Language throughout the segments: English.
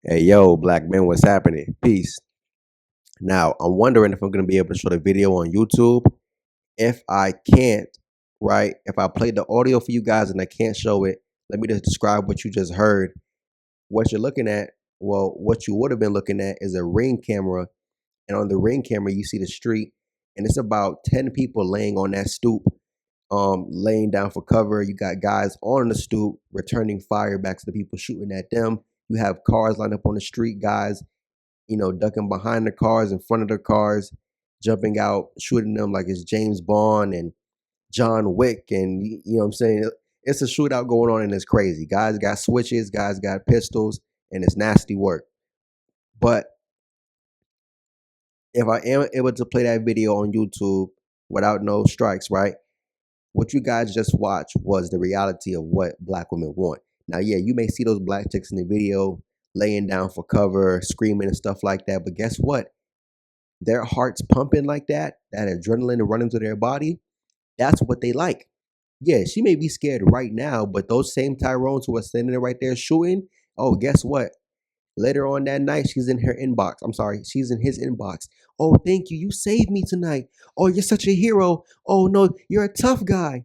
Hey, yo, black men, what's happening? Peace. Now, I'm wondering if I'm going to be able to show the video on YouTube. If I can't, right, if I play the audio for you guys and I can't show it, let me just describe what you just heard. What you're looking at, well, what you would have been looking at is a Ring camera. And on the Ring camera, you see the street, and it's about 10 people laying on that stoop, laying down for cover. You got guys on the stoop returning fire back to the people shooting at them. You have cars lined up on the street, guys, ducking behind the cars, in front of the cars, jumping out, shooting them like it's James Bond and John Wick. And you know what I'm saying? It's a shootout going on and it's crazy. Guys got switches, guys got pistols, and it's nasty work. But if I am able to play that video on YouTube without no strikes, right? What you guys just watched was the reality of what black women want. Now, yeah, you may see those black chicks in the video laying down for cover, screaming and stuff like that. But guess what? Their hearts pumping like that adrenaline running through their body, that's what they like. Yeah, she may be scared right now, but those same Tyrones who are standing there right there shooting, oh, guess what? Later on that night, she's in her inbox. I'm sorry, she's in his inbox. Oh, thank you. You saved me tonight. Oh, you're such a hero. Oh, no, you're a tough guy.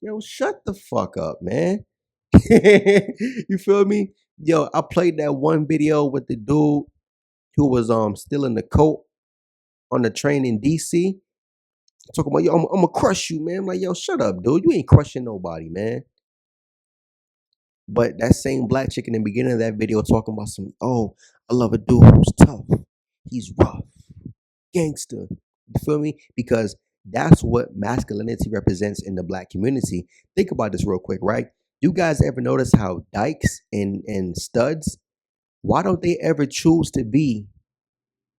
Yo, shut the fuck up, man. You feel me? Yo, I played that one video with the dude who was still in the coat on the train in DC. Talking about, yo, I'm gonna crush you, man. I'm like, yo, shut up, dude. You ain't crushing nobody, man. But that same black chick in the beginning of that video talking about some, oh, I love a dude who's tough. He's rough, gangster. You feel me? Because that's what masculinity represents in the black community. Think about this real quick, right? You guys ever notice how dykes and studs, why don't they ever choose to be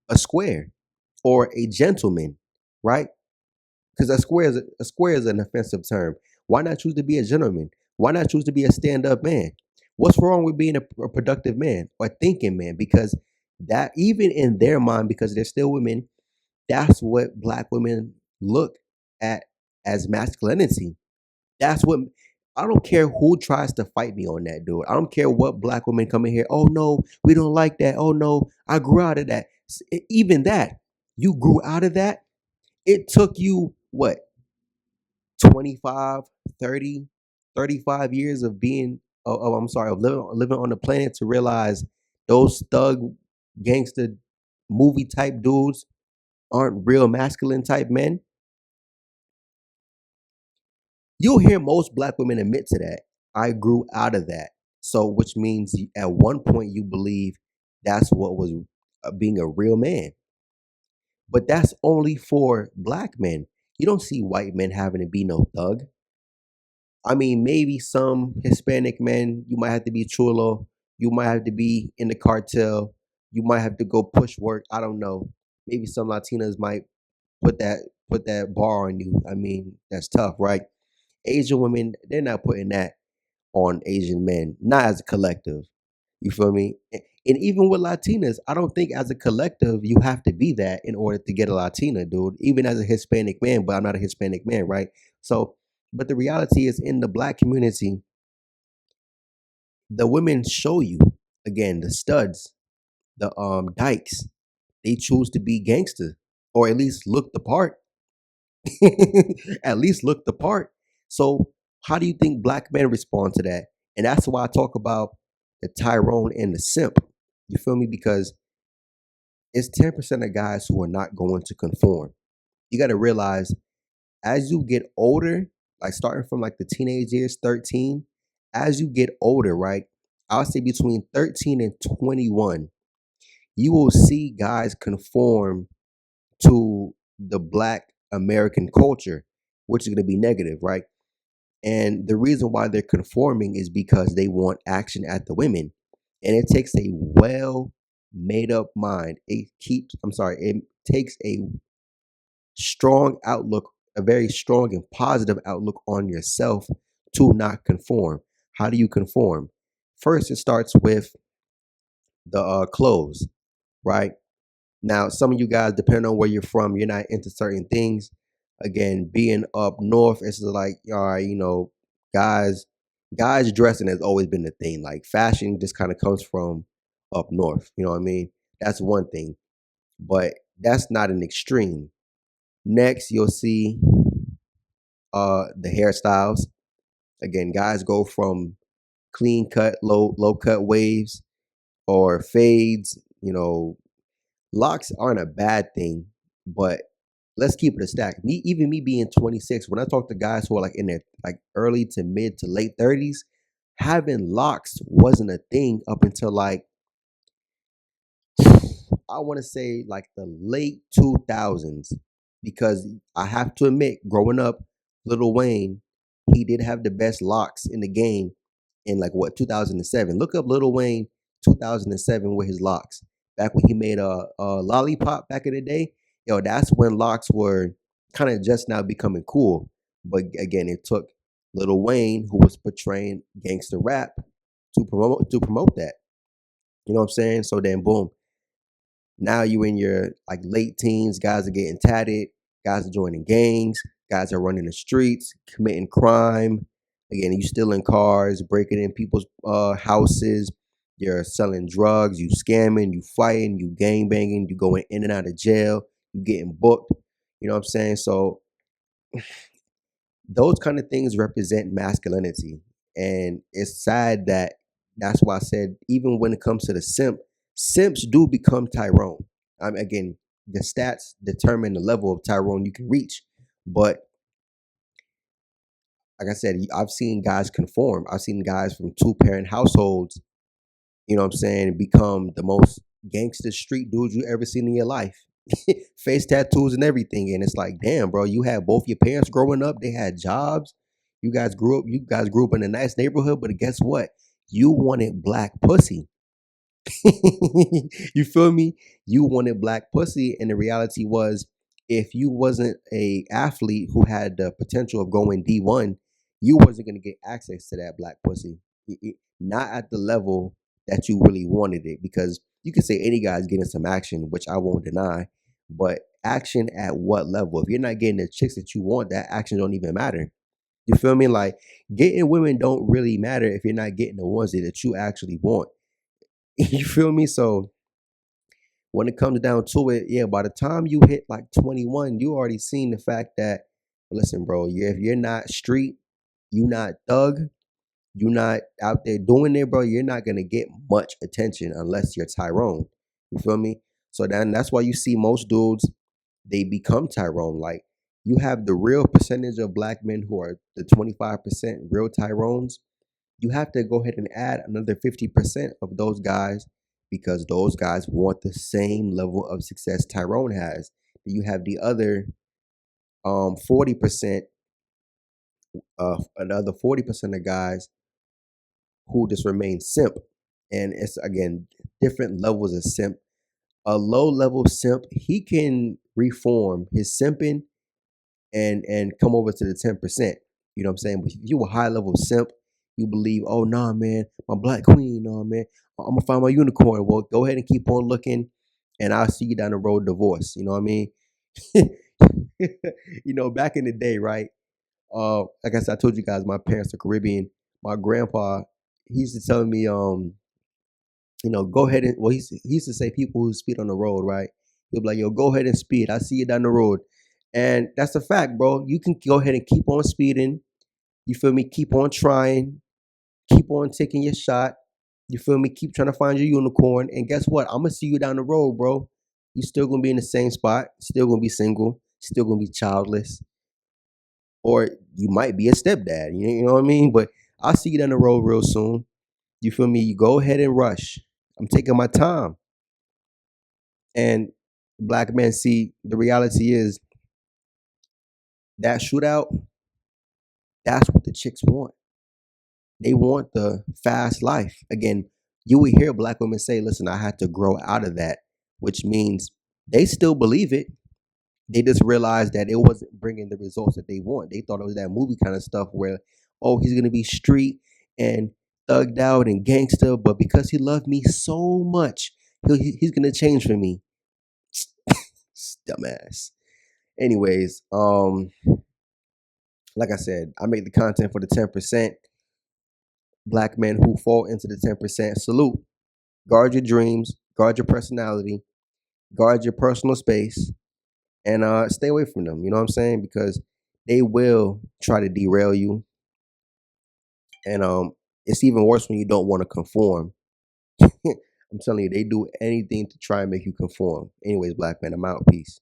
a square or a gentleman, right? Because a square is an offensive term. Why not choose to be a gentleman? Why not choose to be a stand-up man? What's wrong with being a productive man or thinking man? Because that, even in their mind, because they're still women, that's what black women look at as masculinity. That's what, I don't care who tries to fight me on that, dude. I don't care what black women come in here. Oh no, we don't like that. Oh no, I grew out of that. Even that, you grew out of that. It took you what, 25, 30, 35 years of being, I'm sorry, of living on the planet to realize those thug gangster movie type dudes aren't real masculine type men. You'll hear most black women admit to that. I grew out of that. So, which means at one point you believe that's what was being a real man. But that's only for black men. You don't see white men having to be no thug. I mean, maybe some Hispanic men, you might have to be chulo. You might have to be in the cartel. You might have to go push work. I don't know. Maybe some Latinas might put that bar on you. I mean, that's tough, right? Asian women, they're not putting that on Asian men, not as a collective. You feel me? And even with Latinas, I don't think as a collective you have to be that in order to get a Latina, dude. Even as a Hispanic man, but I'm not a Hispanic man, right? So, but the reality is in the black community, the women show you, again, the studs, the dykes, they choose to be gangster or at least look the part. At least look the part. So how do you think black men respond to that? And that's why I talk about the Tyrone and the simp. You feel me? Because it's 10% of guys who are not going to conform. You got to realize as you get older, like starting from like the teenage years, 13, as you get older, right? I'll say between 13 and 21, you will see guys conform to the black American culture, which is going to be negative, right? And the reason why they're conforming is because they want action at the women. And it takes a well made up mind. It takes a strong outlook, a very strong and positive outlook on yourself to not conform. How do you conform? First, it starts with the clothes, right? Now, some of you guys, depending on where you're from, you're not into certain things. Again, being up north, it's like, all right, guys, guys dressing has always been the thing. Like fashion just kind of comes from up north. You know what I mean? That's one thing, but that's not an extreme. Next, you'll see the hairstyles. Again, guys go from clean cut, low cut waves or fades. Locks aren't a bad thing, but let's keep it a stack. Even me being 26, when I talk to guys who are like in their like early to mid to late 30s, having locks wasn't a thing up until like I want to say like the late 2000s, because I have to admit, growing up, Lil Wayne, he did have the best locks in the game in like what 2007. Look up Lil Wayne 2007 with his locks. Back when he made a lollipop back in the day, that's when locks were kind of just now becoming cool. But again, it took Lil Wayne, who was portraying gangster rap, to promote that. You know what I'm saying? So then, boom, now you in your like late teens, guys are getting tatted, guys are joining gangs, guys are running the streets, committing crime. Again, you stealing cars, breaking in people's houses, you're selling drugs, you scamming, you fighting, you gang banging, you going in and out of jail, you getting booked. You know what I'm saying? So those kind of things represent masculinity. And it's sad that that's why I said, even when it comes to the simps do become Tyrone. Again, the stats determine the level of Tyrone you can reach. But like I said, I've seen guys conform. I've seen guys from two parent households, you know what I'm saying, become the most gangster street dudes you ever seen in your life. Face tattoos and everything. And it's like, damn, bro, you had both your parents growing up, they had jobs. You guys grew up in a nice neighborhood, but guess what? You wanted black pussy. You feel me? You wanted black pussy, and the reality was, if you wasn't a athlete who had the potential of going D1, you wasn't gonna get access to that black pussy. Not at the level that you really wanted it, because you can say any guy's getting some action, which I won't deny, but action at what level? If you're not getting the chicks that you want, that action don't even matter. You feel me? Like, getting women don't really matter if you're not getting the ones that you actually want. You feel me? So when it comes down to it, yeah, by the time you hit like 21, you already seen the fact that, listen, bro, if you're not street, you not thug, you not out there doing it, bro, you're not gonna get much attention unless you're Tyrone. You feel me? So then that's why you see most dudes, they become Tyrone. Like, you have the real percentage of black men who are the 25% real Tyrones. You have to go ahead and add another 50% of those guys, because those guys want the same level of success Tyrone has. You have the other 40%, another 40% of guys who just remain simp. And it's again different levels of simp. A low level simp, he can reform his simping and come over to the 10%. You know what I'm saying? But if you a high level simp, you believe, oh nah, man, my black queen, nah, man, I'm gonna find my unicorn. Well, go ahead and keep on looking, and I'll see you down the road divorce. You know what I mean? Back in the day, right? Like I said, I told you guys, my parents are Caribbean. My grandpa, he used to tell me, go ahead and, well, he used to say people who speed on the road, right? He'll be like, yo, go ahead and speed. I see you down the road. And that's a fact, bro. You can go ahead and keep on speeding. You feel me? Keep on trying. Keep on taking your shot. You feel me? Keep trying to find your unicorn. And guess what? I'm gonna see you down the road, bro. You still gonna be in the same spot. Still gonna be single. Still gonna be childless. Or you might be a stepdad. You know what I mean? But I'll see you down the road real soon. You feel me? You go ahead and rush. I'm taking my time. And black men, see, the reality is that shootout, that's what the chicks want. They want the fast life. Again, you will hear black women say, listen, I had to grow out of that, which means they still believe it. They just realized that it wasn't bringing the results that they want. They thought it was that movie kind of stuff where, oh, he's gonna be street and thugged out and gangster, but because he loved me so much, he's gonna change for me. Dumbass. Anyways, like I said, I make the content for the 10%. Black men who fall into the 10%, salute. Guard your dreams, guard your personality, guard your personal space, and stay away from them. You know what I'm saying? Because they will try to derail you, and it's even worse when you don't want to conform. I'm telling you, they do anything to try and make you conform. Anyways, black man, I'm out. Peace.